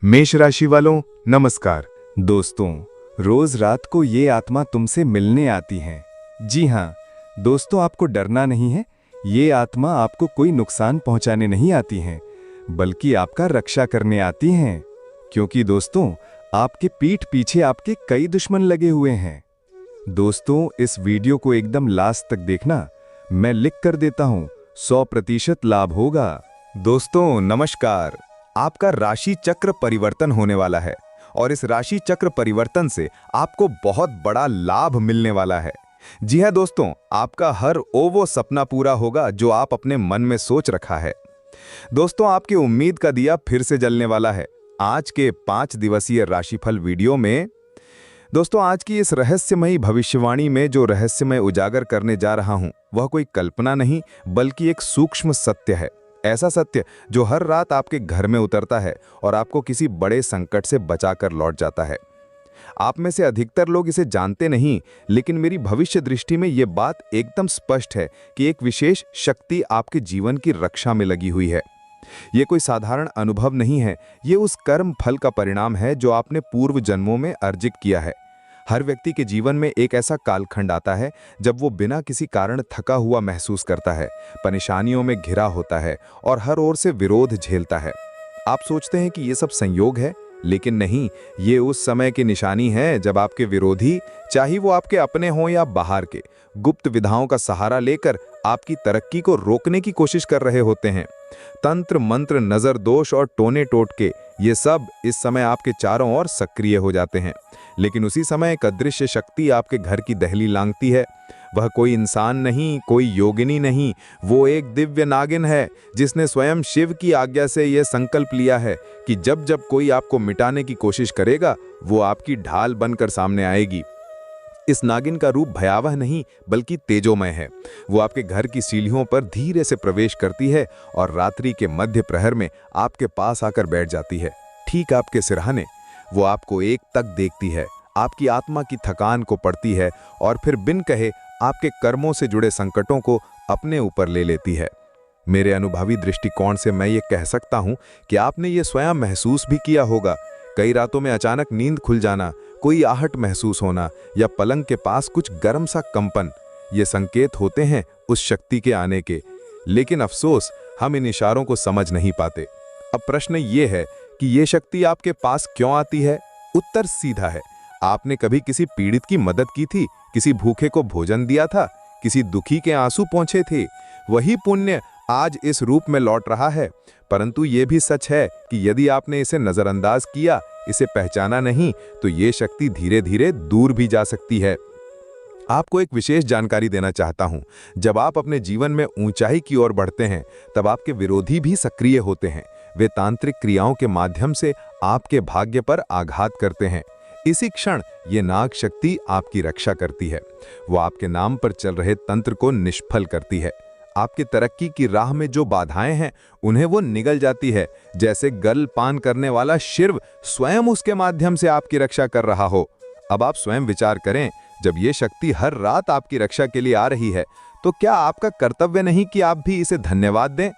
मेष राशि वालों नमस्कार। दोस्तों, रोज रात को ये आत्मा तुमसे मिलने आती है। जी हाँ दोस्तों, आपको डरना नहीं है। ये आत्मा आपको कोई नुकसान पहुंचाने नहीं आती हैं, बल्कि आपका रक्षा करने आती हैं। क्योंकि दोस्तों, आपके पीठ पीछे आपके कई दुश्मन लगे हुए हैं। दोस्तों, इस वीडियो को एकदम लास्ट तक देखना। मैं लिख कर देता हूं 100% लाभ होगा। दोस्तों नमस्कार। आपका राशि चक्र परिवर्तन होने वाला है और इस राशि चक्र परिवर्तन से आपको बहुत बड़ा लाभ मिलने वाला है। जी हां दोस्तों, आपका हर वो सपना पूरा होगा जो आप अपने मन में सोच रखा है। दोस्तों, आपकी उम्मीद का दिया फिर से जलने वाला है। आज के 5 दिवसीय राशिफल वीडियो में दोस्तों, आज की इस रहस्यमयी भविष्यवाणी में जो रहस्यमय उजागर करने जा रहा हूं, वह कोई कल्पना नहीं बल्कि एक सूक्ष्म सत्य है। ऐसा सत्य जो हर रात आपके घर में उतरता है और आपको किसी बड़े संकट से बचाकर लौट जाता है। आप में से अधिकतर लोग इसे जानते नहीं, लेकिन मेरी भविष्य दृष्टि में यह बात एकदम स्पष्ट है कि एक विशेष शक्ति आपके जीवन की रक्षा में लगी हुई है। यह कोई साधारण अनुभव नहीं है, यह उस कर्म फल का परिणाम है जो आपने पूर्व जन्मों में अर्जित किया है। हर व्यक्ति के जीवन में एक ऐसा कालखंड आता है जब वो बिना किसी कारण थका हुआ महसूस करता है, परेशानियों में घिरा होता है और हर ओर से विरोध झेलता है। आप सोचते हैं कि ये सब संयोग है, लेकिन नहीं, ये उस समय की निशानी है जब आपके विरोधी, चाहे वो आपके अपने हों या बाहर के, गुप्त विधाओं का सहारा लेकर आपकी तरक्की को रोकने की कोशिश कर रहे होते हैं। तंत्र मंत्र, नजर दोष और टोने टोटके, ये सब इस समय आपके चारों ओर सक्रिय हो जाते हैं। लेकिन उसी समय एक अदृश्य शक्ति आपके घर की दहली लांघती है। वह कोई इंसान नहीं, कोई योगिनी नहीं, वो एक दिव्य नागिन है जिसने स्वयं शिव की आज्ञा से यह संकल्प लिया है कि जब जब कोई आपको मिटाने की कोशिश करेगा, वो आपकी ढाल बनकर सामने आएगी। इस नागिन का रूप भयावह नहीं बल्कि तेजोमय है। वो आपके घर की सीढ़ियों पर धीरे से प्रवेश करती है और रात्रि के मध्य प्रहर में आपके पास आकर बैठ जाती है, ठीक आपके सिरहाने। वो आपको एक तक देखती है, आपकी आत्मा की थकान को पढ़ती है और फिर बिन कहे आपके कर्मों से जुड़े संकटों को अपने ऊपर ले लेती है। मेरे अनुभवी दृष्टिकोण से मैं ये कह सकता हूँ कि आपने ये स्वयं महसूस भी किया होगा। कई रातों में अचानक नींद खुल जाना, कोई आहट महसूस होना या पलंग के पास कुछ गर्म सा कंपन, ये संकेत होते हैं उस शक्ति के आने के। लेकिन अफसोस, हम इन इशारों को समझ नहीं पाते। अब प्रश्न ये है कि ये शक्ति आपके पास क्यों आती है? उत्तर सीधा है। आपने कभी किसी पीड़ित की मदद की थी, किसी भूखे को भोजन दिया था, किसी दुखी के आंसू पोंछे थे। वही पुण्य आज इस रूप में लौट रहा है। परंतु ये भी सच है कि यदि आपने इसे नजरअंदाज किया, इसे पहचाना नहीं, तो ये शक्ति धीरे धीरे दूर भी जा सकती है। आपको एक विशेष जानकारी देना चाहता हूं। जब आप अपने जीवन में ऊंचाई की ओर बढ़ते हैं, तब आपके विरोधी भी सक्रिय होते हैं। वे तांत्रिक क्रियाओं के माध्यम से आपके भाग्य पर आघात करते हैं। इसी क्षण ये नाग शक्ति आपकी रक्षा करती है। वो आपके नाम पर चल रहे तंत्र को निष्फल करती है। आपकी तरक्की की राह में जो बाधाएं हैं, उन्हें वो निगल जाती है, जैसे गल पान करने वाला शिव स्वयं उसके माध्यम से आपकी रक्षा कर रहा हो। अब आप स्वयं विचार करें, जब ये शक्ति हर रात आपकी रक्षा के लिए आ रही है, तो क्या आपका कर्तव्य नहीं कि आप भी इसे धन्यवाद दें?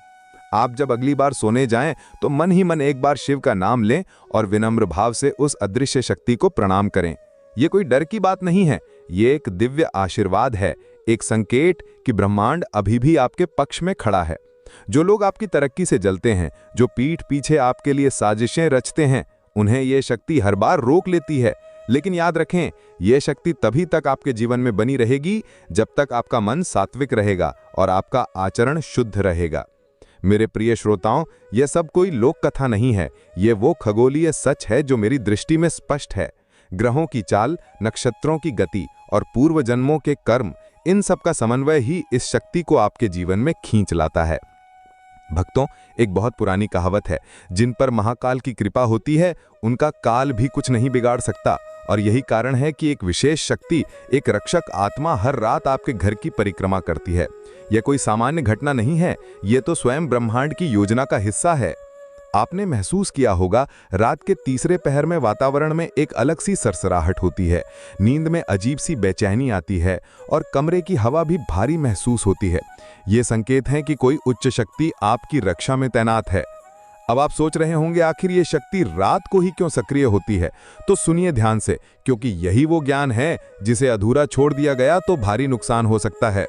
आप जब अगली बार सोने जाएं, तो मन ही मन एक बार शिव का नाम लें और विनम्र भाव से उस अदृश्य शक्ति को प्रणाम करें। ये कोई डर की बात नहीं है, ये एक दिव्य आशीर्वाद है, एक संकेत कि ब्रह्मांड अभी भी आपके पक्ष में खड़ा है। जो लोग आपकी तरक्की से जलते हैं, जो पीठ पीछे आपके लिए साजिशें रचते हैं, उन्हें यह शक्ति हर बार रोक लेती है। लेकिन याद रखें, यह शक्ति तभी तक आपके जीवन में बनी रहेगी जब तक आपका मन सात्विक रहेगा और आपका आचरण शुद्ध रहेगा। मेरे प्रिय श्रोताओं, यह सब कोई लोक कथा नहीं है, यह वो खगोलीय सच है जो मेरी दृष्टि में स्पष्ट है। ग्रहों की चाल, नक्षत्रों की गति और पूर्व जन्मों के कर्म, इन सब का समन्वय ही इस शक्ति को आपके जीवन में खींच लाता है। भक्तों, एक बहुत पुरानी कहावत है, जिन पर महाकाल की कृपा होती है, उनका काल भी कुछ नहीं बिगाड़ सकता। और यही कारण है कि एक विशेष शक्ति, एक रक्षक आत्मा हर रात आपके घर की परिक्रमा करती है। यह कोई सामान्य घटना नहीं है, यह तो स्वयं ब्रह्मांड की योजना का हिस्सा है। आपने महसूस किया होगा, रात के तीसरे पहर में वातावरण में एक अलग सी सरसराहट होती है, नींद में अजीब सी बेचैनी आती है और कमरे की हवा भी भारी महसूस होती है। ये संकेत हैं कि कोई उच्च शक्ति आपकी रक्षा में तैनात है। अब आप सोच रहे होंगे आखिर ये शक्ति रात को ही क्यों सक्रिय होती है? तो सुनिए ध्यान से, क्योंकि यही वो ज्ञान है जिसे अधूरा छोड़ दिया गया तो भारी नुकसान हो सकता है।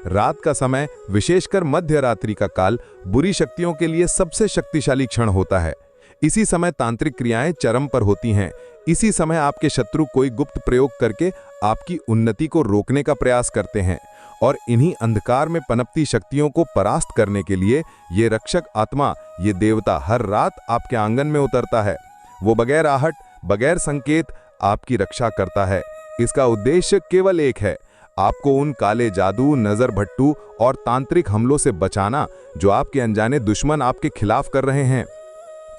रात का समय, विशेषकर मध्य रात्रि का काल, बुरी शक्तियों के लिए सबसे शक्तिशाली क्षण होता है। इसी समय तांत्रिक क्रियाएं चरम पर होती हैं। इसी समय आपके शत्रु कोई गुप्त प्रयोग करके आपकी उन्नति को रोकने का प्रयास करते हैं, और इन्हीं अंधकार में पनपती शक्तियों को परास्त करने के लिए ये रक्षक आत्मा, ये देवता हर रात आपके आंगन में उतरता है। वो बगैर आहट, बगैर संकेत आपकी रक्षा करता है। इसका उद्देश्य केवल एक है, आपको उन काले जादू, नजर भट्टू और तांत्रिक हमलों से बचाना जो आपके अनजाने दुश्मन आपके खिलाफ कर रहे हैं।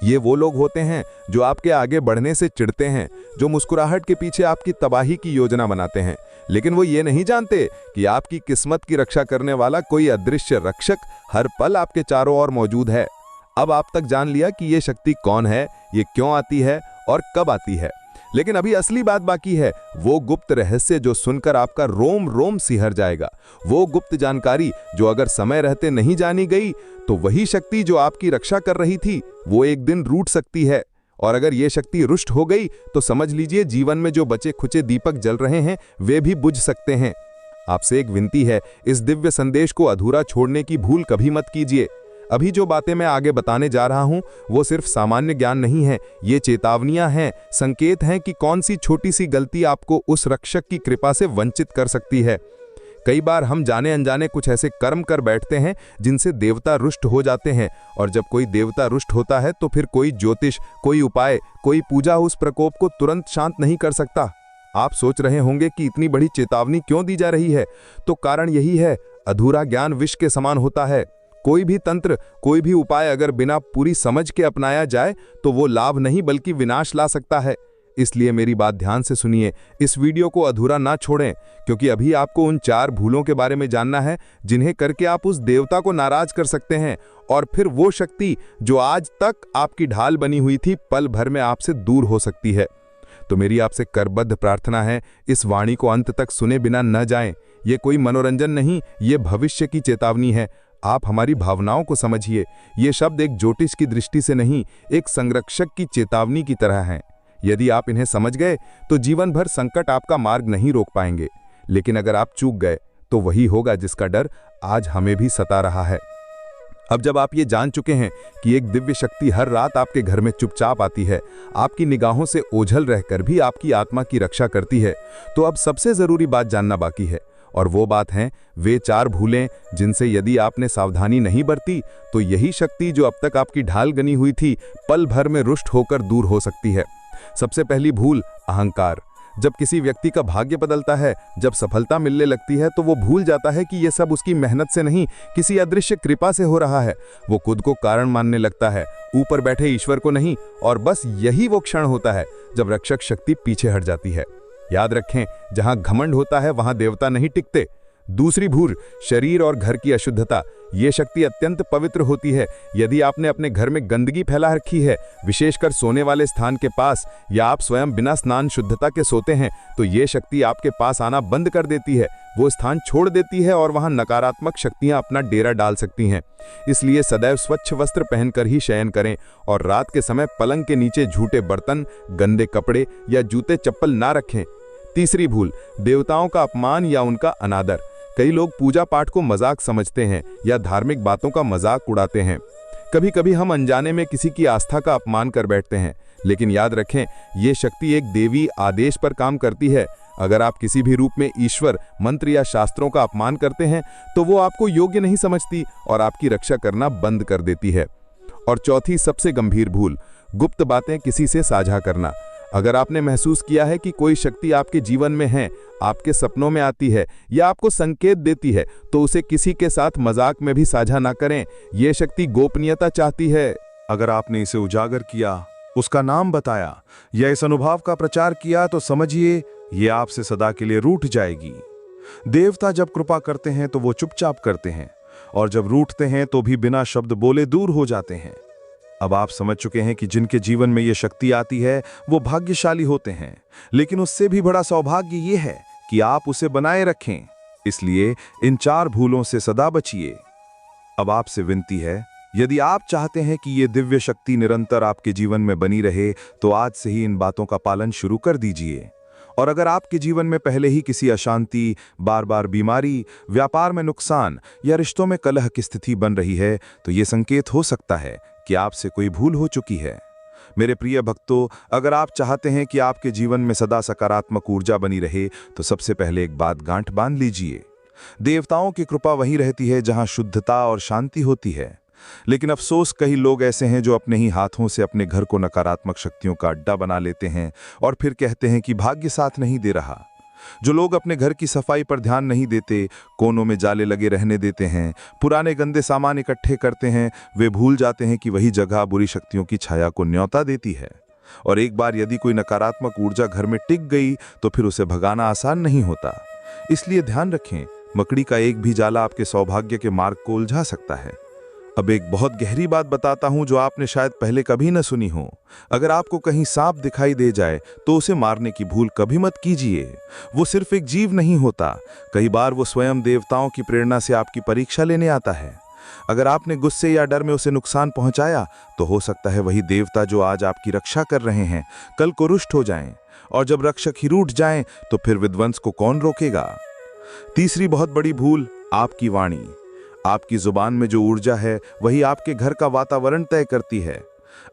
ये वो लोग होते हैं जो आपके आगे बढ़ने से चिढ़ते हैं, जो मुस्कुराहट के पीछे आपकी तबाही की योजना बनाते हैं, लेकिन वो ये नहीं जानते कि आपकी किस्मत की रक्षा करने वाला कोई अदृश्य रक्षक हर पल आपके चारों ओर मौजूद है। अब आप तक जान लिया कि ये शक्ति कौन है, ये क्यों आती है और कब आती है, लेकिन अभी असली बात बाकी है, वो गुप्त रहस्य जो सुनकर आपका रोम रोम सिहर जाएगा। वो गुप्त जानकारी जो अगर समय रहते नहीं जानी गई तो वही शक्ति जो आपकी रक्षा कर रही थी वो एक दिन रूठ सकती है। और अगर ये शक्ति रुष्ट हो गई तो समझ लीजिए जीवन में जो बचे खुचे दीपक जल रहे हैं वे भी बुझ सकते हैं। आपसे एक विनती है, इस दिव्य संदेश को अधूरा छोड़ने की भूल कभी मत कीजिए। अभी जो बातें मैं आगे बताने जा रहा हूं वो सिर्फ सामान्य ज्ञान नहीं है, ये चेतावनियां हैं, संकेत हैं कि कौन सी छोटी सी गलती आपको उस रक्षक की कृपा से वंचित कर सकती है। कई बार हम जाने अनजाने कुछ ऐसे कर्म कर बैठते हैं जिनसे देवता रुष्ट हो जाते हैं, और जब कोई देवता रुष्ट होता है तो फिर कोई ज्योतिष, कोई उपाय, कोई पूजा उस प्रकोप को तुरंत शांत नहीं कर सकता। आप सोच रहे होंगे कि इतनी बड़ी चेतावनी क्यों दी जा रही है, तो कारण यही है, अधूरा ज्ञान विष के समान होता है। कोई भी तंत्र, कोई भी उपाय अगर बिना पूरी समझ के अपनाया जाए तो वो लाभ नहीं बल्कि विनाश ला सकता है। इसलिए मेरी बात ध्यान से सुनिए, इस वीडियो को अधूरा ना छोड़ें, क्योंकि अभी आपको उन 4 भूलों के बारे में जानना है जिन्हें करके आप उस देवता को नाराज कर सकते हैं, और फिर वो शक्ति जो आज तक आपकी ढाल बनी हुई थी पल भर में आपसे दूर हो सकती है। तो मेरी आपसे करबद्ध प्रार्थना है, इस वाणी को अंत तक सुने बिना न जाएं। ये कोई मनोरंजन नहीं, ये भविष्य की चेतावनी है। आप हमारी भावनाओं को समझिए। ये शब्द एक ज्योतिष की दृष्टि से नहीं, एक संरक्षक की चेतावनी की तरह हैं। यदि आप इन्हें समझ गए तो जीवन भर संकट आपका मार्ग नहीं रोक पाएंगे, लेकिन अगर आप चूक गए तो वही होगा जिसका डर आज हमें भी सता रहा है। अब जब आप ये जान चुके हैं कि एक दिव्य शक्ति हर रात आपके घर में चुपचाप आती है, आपकी निगाहों से ओझल रहकर भी आपकी आत्मा की रक्षा करती है, तो अब सबसे जरूरी बात जानना बाकी है, और वो बात है वे 4 भूलें जिनसे यदि आपने सावधानी नहीं बरती तो यही शक्ति जो अब तक आपकी ढाल गनी हुई थी पल भर में रुष्ट होकर दूर हो सकती है। सबसे पहली भूल, अहंकार। जब किसी व्यक्ति का भाग्य बदलता है, जब सफलता मिलने लगती है, तो वो भूल जाता है कि ये सब उसकी मेहनत से नहीं, किसी अदृश्य कृपा से हो रहा है। वो खुद को कारण मानने लगता है, ऊपर बैठे ईश्वर को नहीं, और बस यही वो क्षण होता है जब रक्षक शक्ति पीछे हट जाती है। याद रखें, जहां घमंड होता है वहां देवता नहीं टिकते। दूसरी भूल, शरीर और घर की अशुद्धता। ये शक्ति अत्यंत पवित्र होती है। यदि आपने अपने घर में गंदगी फैला रखी है, विशेषकर सोने वाले स्थान के पास, या आप स्वयं बिना स्नान शुद्धता के सोते हैं, तो ये शक्ति आपके पास आना बंद कर देती है। वो स्थान छोड़ देती है और वहां नकारात्मक शक्तियां अपना डेरा डाल सकती हैं। इसलिए सदैव स्वच्छ वस्त्र पहनकर ही शयन करें, और रात के समय पलंग के नीचे झूठे बर्तन, गंदे कपड़े या जूते चप्पल ना रखें। तीसरी भूल, देवताओं का अपमान या उनका अनादर। कई लोग पूजा पाठ को मजाक समझते हैं या धार्मिक बातों का मजाक उड़ाते हैं। कभी कभी हम अनजाने में किसी की आस्था का अपमान कर बैठते हैं, लेकिन याद रखें, ये शक्ति एक देवी आदेश पर काम करती है। अगर आप किसी भी रूप में ईश्वर, मंत्र या शास्त्रों का अपमान करते हैं तो वो आपको योग्य नहीं समझती और आपकी रक्षा करना बंद कर देती है। और चौथी सबसे गंभीर भूल, गुप्त बातें किसी से साझा करना। अगर आपने महसूस किया है कि कोई शक्ति आपके जीवन में है, आपके सपनों में आती है या आपको संकेत देती है, तो उसे किसी के साथ मजाक में भी साझा ना करें। यह शक्ति गोपनीयता चाहती है। अगर आपने इसे उजागर किया, उसका नाम बताया या इस अनुभव का प्रचार किया, तो समझिए ये आपसे सदा के लिए रूठ जाएगी। देवता जब कृपा करते हैं तो वो चुपचाप करते हैं, और जब रूठते हैं तो भी बिना शब्द बोले दूर हो जाते हैं। अब आप समझ चुके हैं कि जिनके जीवन में ये शक्ति आती है वो भाग्यशाली होते हैं, लेकिन उससे भी बड़ा सौभाग्य ये है कि आप उसे बनाए रखें। इसलिए इन 4 भूलों से सदा बचिए। अब आपसे विनती है, यदि आप चाहते हैं कि ये दिव्य शक्ति निरंतर आपके जीवन में बनी रहे, तो आज से ही इन बातों का पालन शुरू कर दीजिए। और अगर आपके जीवन में पहले ही किसी अशांति, बार बार बीमारी, व्यापार में नुकसान या रिश्तों में कलह की स्थिति बन रही है, तो ये संकेत हो सकता है कि आपसे कोई भूल हो चुकी है। मेरे प्रिय भक्तों, अगर आप चाहते हैं कि आपके जीवन में सदा सकारात्मक ऊर्जा बनी रहे, तो सबसे पहले एक बात गांठ बांध लीजिए। देवताओं की कृपा वहीं रहती है जहां शुद्धता और शांति होती है। लेकिन अफसोस, कई लोग ऐसे हैं जो अपने ही हाथों से अपने घर को नकारात्मक शक्तियों का अड्डा बना लेते हैं और फिर कहते हैं कि भाग्य साथ नहीं दे रहा। जो लोग अपने घर की सफाई पर ध्यान नहीं देते, कोनों में जाले लगे रहने देते हैं, पुराने गंदे सामान इकट्ठे करते हैं, वे भूल जाते हैं कि वही जगह बुरी शक्तियों की छाया को न्योता देती है। और एक बार यदि कोई नकारात्मक ऊर्जा घर में टिक गई, तो फिर उसे भगाना आसान नहीं होता। इसलिए ध्यान रखें, मकड़ी का एक भी जाला आपके सौभाग्य के मार्ग को उलझा सकता है। अब एक बहुत गहरी बात बताता हूं जो आपने शायद पहले कभी न सुनी हो। अगर आपको कहीं सांप दिखाई दे जाए तो उसे मारने की भूल कभी मत कीजिए। वो सिर्फ एक जीव नहीं होता, कई बार वो स्वयं देवताओं की प्रेरणा से आपकी परीक्षा लेने आता है। अगर आपने गुस्से या डर में उसे नुकसान पहुंचाया, तो हो सकता है वही देवता जो आज आपकी रक्षा कर रहे हैं कल को रुष्ट हो जाएं। और जब रक्षक ही रूठ जाएं, तो फिर विध्वंस को कौन रोकेगा। तीसरी बहुत बड़ी भूल, आपकी वाणी। आपकी जुबान में जो ऊर्जा है, वही आपके घर का वातावरण तय करती है।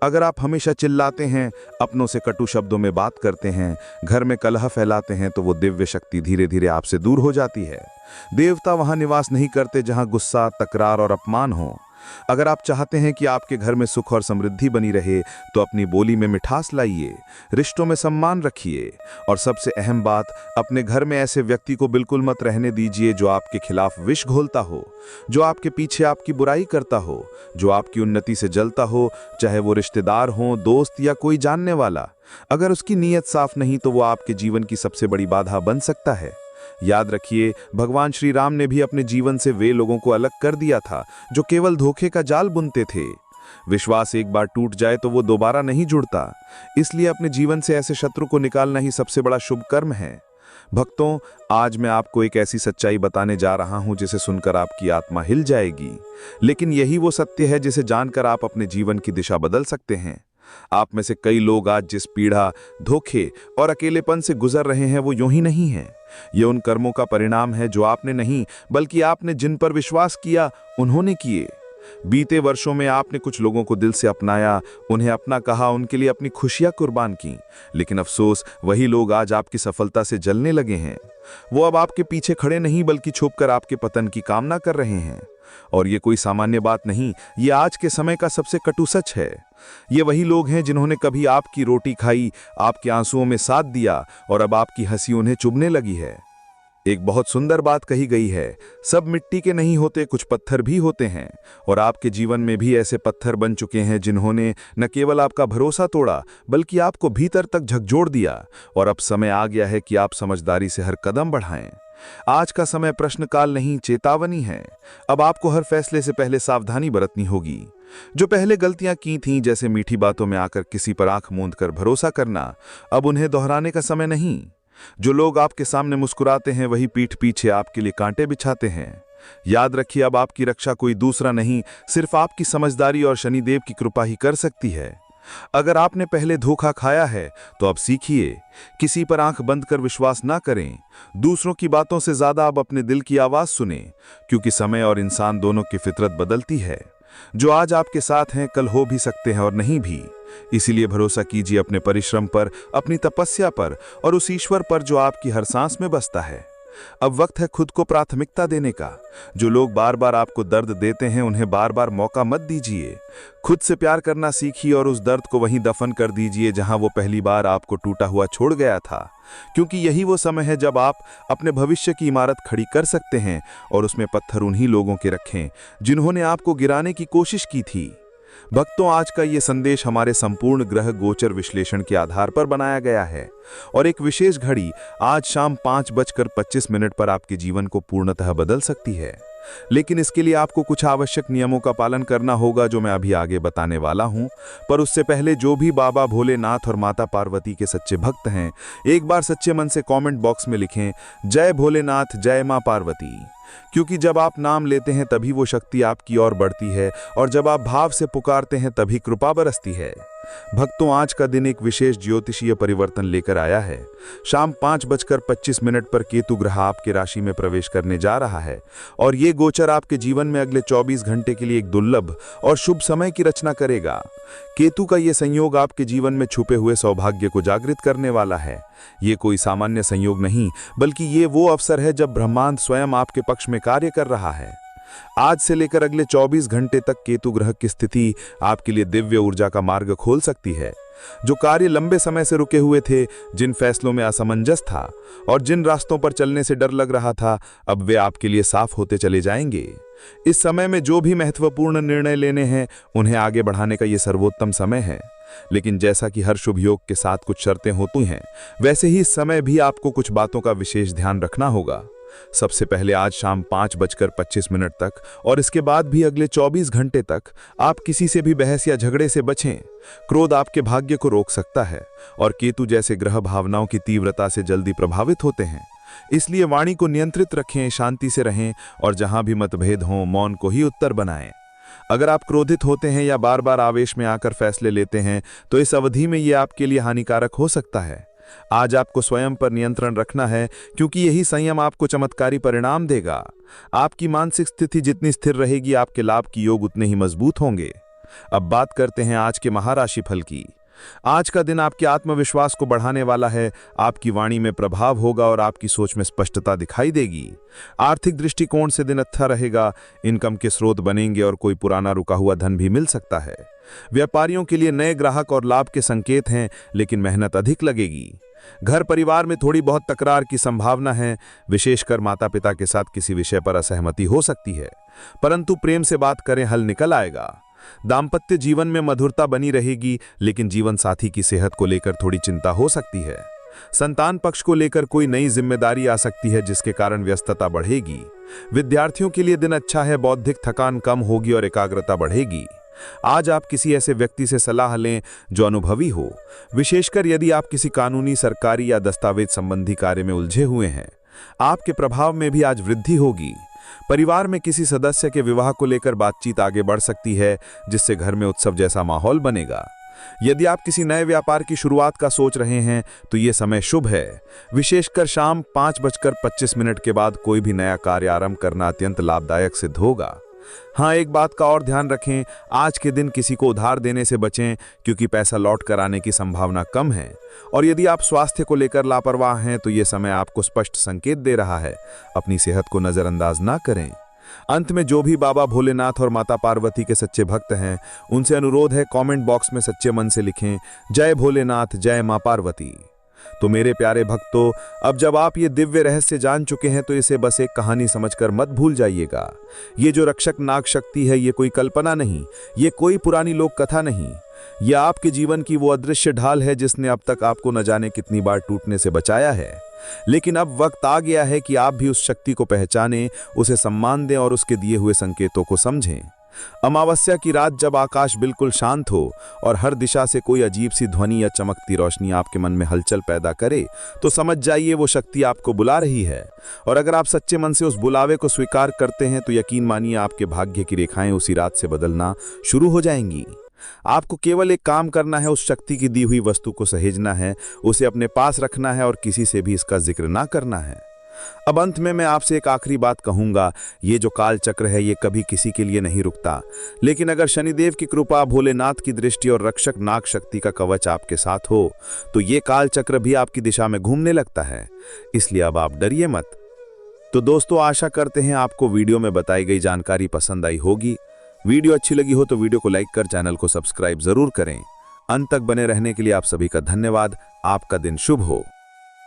अगर आप हमेशा चिल्लाते हैं, अपनों से कटु शब्दों में बात करते हैं, घर में कलह फैलाते हैं, तो वो दिव्य शक्ति धीरे धीरे आपसे दूर हो जाती है। देवता वहां निवास नहीं करते जहां गुस्सा, तकरार और अपमान हो। अगर आप चाहते हैं कि आपके घर में सुख और समृद्धि बनी रहे, तो अपनी बोली में मिठास लाइए, रिश्तों में सम्मान रखिए, और सबसे अहम बात, अपने घर में ऐसे व्यक्ति को बिल्कुल मत रहने दीजिए जो आपके खिलाफ विष घोलता हो, जो आपके पीछे आपकी बुराई करता हो, जो आपकी उन्नति से जलता हो, चाहे वो रिश्तेदार हो, दोस्त या कोई जानने वाला। अगर उसकी नीयत साफ नहीं, तो वो आपके जीवन की सबसे बड़ी बाधा बन सकता है। याद रखिए, भगवान श्री राम ने भी अपने जीवन से वे लोगों को अलग कर दिया था जो केवल धोखे का जाल बुनते थे। विश्वास एक बार टूट जाए तो वो दोबारा नहीं जुड़ता। इसलिए अपने जीवन से ऐसे शत्रु को निकालना ही सबसे बड़ा शुभ कर्म है। भक्तों, आज मैं आपको एक ऐसी सच्चाई बताने जा रहा हूं जिसे सुनकर आपकी आत्मा हिल जाएगी। लेकिन यही वो सत्य है जिसे जानकर आप अपने जीवन की दिशा बदल सकते हैं। आप में से कई लोग आज जिस पीड़ा, धोखे और अकेलेपन से गुजर रहे हैं, वो यूं ही नहीं है। ये उन कर्मों का परिणाम है जो आपने नहीं, बल्कि आपने जिन पर विश्वास किया, उन्होंने किए। बीते वर्षों में आपने कुछ लोगों को दिल से अपनाया, उन्हें अपना कहा, उनके लिए अपनी खुशियां कुर्बान की। लेकिन अफसोस, वही लोग आज आपकी सफलता से जलने लगे हैं। वो अब आपके पीछे खड़े नहीं, बल्कि छुपकर आपके पतन की कामना कर रहे हैं। और ये कोई सामान्य बात नहीं, ये आज के समय का सबसे कटु सच है। ये वही लोग हैं जिन्होंने कभी आपकी रोटी खाई, आपके आंसुओं में साथ दिया, और अब आपकी हंसी उन्हें चुभने लगी है। एक बहुत सुंदर बात कही गई है, सब मिट्टी के नहीं होते, कुछ पत्थर भी होते हैं। और आपके जीवन में भी ऐसे पत्थर बन चुके हैं जिन्होंने न केवल आपका भरोसा तोड़ा, बल्कि आपको भीतर तक झकझोर दिया। और अब समय आ गया है कि आप समझदारी से हर कदम बढ़ाएं। आज का समय प्रश्नकाल नहीं, चेतावनी है। अब आपको हर फैसले से पहले सावधानी बरतनी होगी। जो पहले गलतियां की थीं, जैसे मीठी बातों में आकर किसी पर आंख मूंद कर भरोसा करना, अब उन्हें दोहराने का समय नहीं। जो लोग आपके सामने मुस्कुराते हैं, वही पीठ पीछे आपके लिए कांटे बिछाते हैं। याद रखिए, अब आपकी रक्षा कोई दूसरा नहीं, सिर्फ आपकी समझदारी और शनिदेव की कृपा ही कर सकती है। अगर आपने पहले धोखा खाया है, तो अब सीखिए, किसी पर आंख बंद कर विश्वास ना करें। दूसरों की बातों से ज्यादा अब अपने दिल की आवाज सुने, क्योंकि समय और इंसान दोनों की फितरत बदलती है। जो आज आपके साथ हैं, कल हो भी सकते हैं और नहीं भी। इसीलिए भरोसा कीजिए अपने परिश्रम पर, अपनी तपस्या पर, और उस ईश्वर पर जो आपकी हर सांस में बसता है। अब वक्त है खुद को प्राथमिकता देने का। जो लोग बार बार आपको दर्द देते हैं, उन्हें बार बार मौका मत दीजिए। खुद से प्यार करना सीखिए और उस दर्द को वहीं दफन कर दीजिए जहां वो पहली बार आपको टूटा हुआ छोड़ गया था। क्योंकि यही वो समय है जब आप अपने भविष्य की इमारत खड़ी कर सकते हैं, और उसमें पत्थर उन्हीं लोगों के रखें जिन्होंने आपको गिराने की कोशिश की थी। भक्तों, आज का ये संदेश हमारे संपूर्ण ग्रह गोचर विश्लेषण के आधार पर बनाया गया है, और एक विशेष घड़ी आज शाम 5:25 पर आपके जीवन को पूर्णतः बदल सकती है। लेकिन इसके लिए आपको कुछ आवश्यक नियमों का पालन करना होगा जो मैं अभी आगे बताने वाला हूं। पर उससे पहले जो भी बाबा भोलेनाथ और माता पार्वती के सच्चे भक्त हैं, एक बार सच्चे मन से कमेंट बॉक्स में लिखें जय भोलेनाथ जय मां पार्वती। क्योंकि जब आप नाम लेते हैं तभी वो शक्ति आपकी ओर बढ़ती है, और जब आप भाव से पुकारते हैं तभी कृपा बरसती है। भक्तों, आज का दिन एक विशेष ज्योतिषीय परिवर्तन लेकर आया है। शाम 5:25 पर केतु ग्रह आपके राशि में प्रवेश करने जा रहा है, और ये गोचर आपके जीवन में अगले 24 घंटे के लिए एक दुर्लभ और शुभ समय की रचना करेगा। केतु का ये संयोग आपके जीवन में छुपे हुए सौभाग्य को जागृत करने वाला है। ये कोई सामान्य संयोग नहीं, बल्कि ये वो अवसर है जब ब्रह्मांड स्वयं आपके पक्ष में कार्य कर रहा है। आज से लेकर अगले 24 घंटे तक केतु ग्रह की स्थिति आपके लिए दिव्य ऊर्जा का मार्ग खोल सकती है। जो कार्य लंबे समय से रुके हुए थे, जिन फैसलों में असमंजस था और जिन रास्तों पर चलने से डर लग रहा था, अब वे आपके लिए साफ होते चले जाएंगे। इस समय में जो भी महत्वपूर्ण निर्णय लेने हैं, उन्हें आगे बढ़ाने का ये सर्वोत्तम समय है। लेकिन जैसा कि हर शुभ योग के साथ कुछ शर्तें होती हैं, वैसे ही इस समय भी आपको कुछ बातों का विशेष ध्यान रखना होगा। सबसे पहले आज शाम 5:25 तक और इसके बाद भी अगले 24 घंटे तक आप किसी से भी बहस या झगड़े से बचें। क्रोध आपके भाग्य को रोक सकता है, और केतु जैसे ग्रह भावनाओं की तीव्रता से जल्दी प्रभावित होते हैं। इसलिए वाणी को नियंत्रित रखें, शांति से रहें, और जहां भी मतभेद हों, मौन को ही उत्तर बनाएं। अगर आप क्रोधित होते हैं या बार बार आवेश में आकर फैसले लेते हैं, तो इस अवधि में यह आपके लिए हानिकारक हो सकता है। आज आपको स्वयं पर नियंत्रण रखना है, क्योंकि यही संयम आपको चमत्कारी परिणाम देगा। आपकी मानसिक स्थिति जितनी स्थिर रहेगी, आपके लाभ की योग उतने ही मजबूत होंगे। अब बात करते हैं आज के महाराशि फल की। आज का दिन आपके आत्मविश्वास को बढ़ाने वाला है। आपकी वाणी में प्रभाव होगा और आपकी सोच में स्पष्टता दिखाई देगी। आर्थिक दृष्टिकोण से दिन अच्छा रहेगा। इनकम के स्रोत बनेंगे और कोई पुराना रुका हुआ धन भी मिल सकता है। व्यापारियों के लिए नए ग्राहक और लाभ के संकेत हैं, लेकिन मेहनत अधिक लगेगी। घर परिवार में थोड़ी बहुत तकरार की संभावना है। विशेषकर माता पिता के साथ किसी विषय पर असहमति हो सकती है, परंतु प्रेम से बात करें, हल निकल आएगा। दाम्पत्य जीवन में मधुरता बनी रहेगी, लेकिन जीवन साथी की सेहत को लेकर थोड़ी चिंता हो सकती है। संतान पक्ष को लेकर कोई नई जिम्मेदारी आ सकती है, जिसके कारण व्यस्तता बढ़ेगी। विद्यार्थियों के लिए दिन अच्छा है। बौद्धिक थकान कम होगी और एकाग्रता बढ़ेगी। आज आप किसी ऐसे व्यक्ति से सलाह लें जो अनुभवी हो, विशेषकर यदि आप किसी कानूनी, सरकारी या दस्तावेज संबंधी कार्य में उलझे हुए हैं। आपके प्रभाव में भी आज वृद्धि होगी। परिवार में किसी सदस्य के विवाह को लेकर बातचीत आगे बढ़ सकती है, जिससे घर में उत्सव जैसा माहौल बनेगा। यदि आप किसी नए व्यापार की शुरुआत का सोच रहे हैं, तो ये समय शुभ है। विशेषकर शाम 5:25 के बाद कोई भी नया कार्य आरंभ करना अत्यंत लाभदायक सिद्ध होगा। हाँ, एक बात का और ध्यान रखें, आज के दिन किसी को उधार देने से बचें, क्योंकि पैसा लौट कर आने की संभावना कम है। और यदि आप स्वास्थ्य को लेकर लापरवाह हैं, तो ये समय आपको स्पष्ट संकेत दे रहा है। अपनी सेहत को नजरअंदाज ना करें। अंत में जो भी बाबा भोलेनाथ और माता पार्वती के सच्चे भक्त हैं, उनसे अनुरोध है, कमेंट बॉक्स में सच्चे मन से लिखें जय भोलेनाथ जय मां पार्वती। तो मेरे प्यारे भक्तों, अब जब आप ये दिव्य रहस्य जान चुके हैं, तो इसे बस एक कहानी समझकर मत भूल जाइएगा। ये जो रक्षक नाग शक्ति है, ये कोई कल्पना नहीं, ये कोई पुरानी लोक कथा नहीं। यह आपके जीवन की वो अदृश्य ढाल है जिसने अब तक आपको न जाने कितनी बार टूटने से बचाया है। लेकिन अब वक्त आ गया है कि आप भी उस शक्ति को पहचानें, उसे सम्मान दें और उसके दिए हुए संकेतों को समझें। अमावस्या की रात जब आकाश बिल्कुल शांत हो और हर दिशा से कोई अजीब सी ध्वनि या चमकती रोशनी आपके मन में हलचल पैदा करे, तो समझ जाइए वो शक्ति आपको बुला रही है। और अगर आप सच्चे मन से उस बुलावे को स्वीकार करते हैं, तो यकीन मानिए आपके भाग्य की रेखाएं उसी रात से बदलना शुरू हो जाएंगी। आपको केवल एक काम करना है, उस शक्ति की दी हुई वस्तु को सहेजना है, उसे अपने पास रखना है और किसी से भी इसका जिक्र ना करना है। अब अंत में मैं आपसे एक आखिरी बात कहूंगा। ये जो काल चक्र है, ये कभी किसी के लिए नहीं रुकता, लेकिन अगर शनिदेव की कृपा, भोलेनाथ की दृष्टि और रक्षक नाग शक्ति का कवच आपके साथ हो, तो ये काल चक्र भी आपकी दिशा में घूमने लगता है। इसलिए अब आप डरिए मत। तो दोस्तों, आशा करते हैं आपको वीडियो में बताई गई जानकारी पसंद आई होगी। वीडियो अच्छी लगी हो तो वीडियो को लाइक कर चैनल को सब्सक्राइब जरूर करें। अंत तक बने रहने के लिए आप सभी का धन्यवाद। आपका दिन शुभ हो।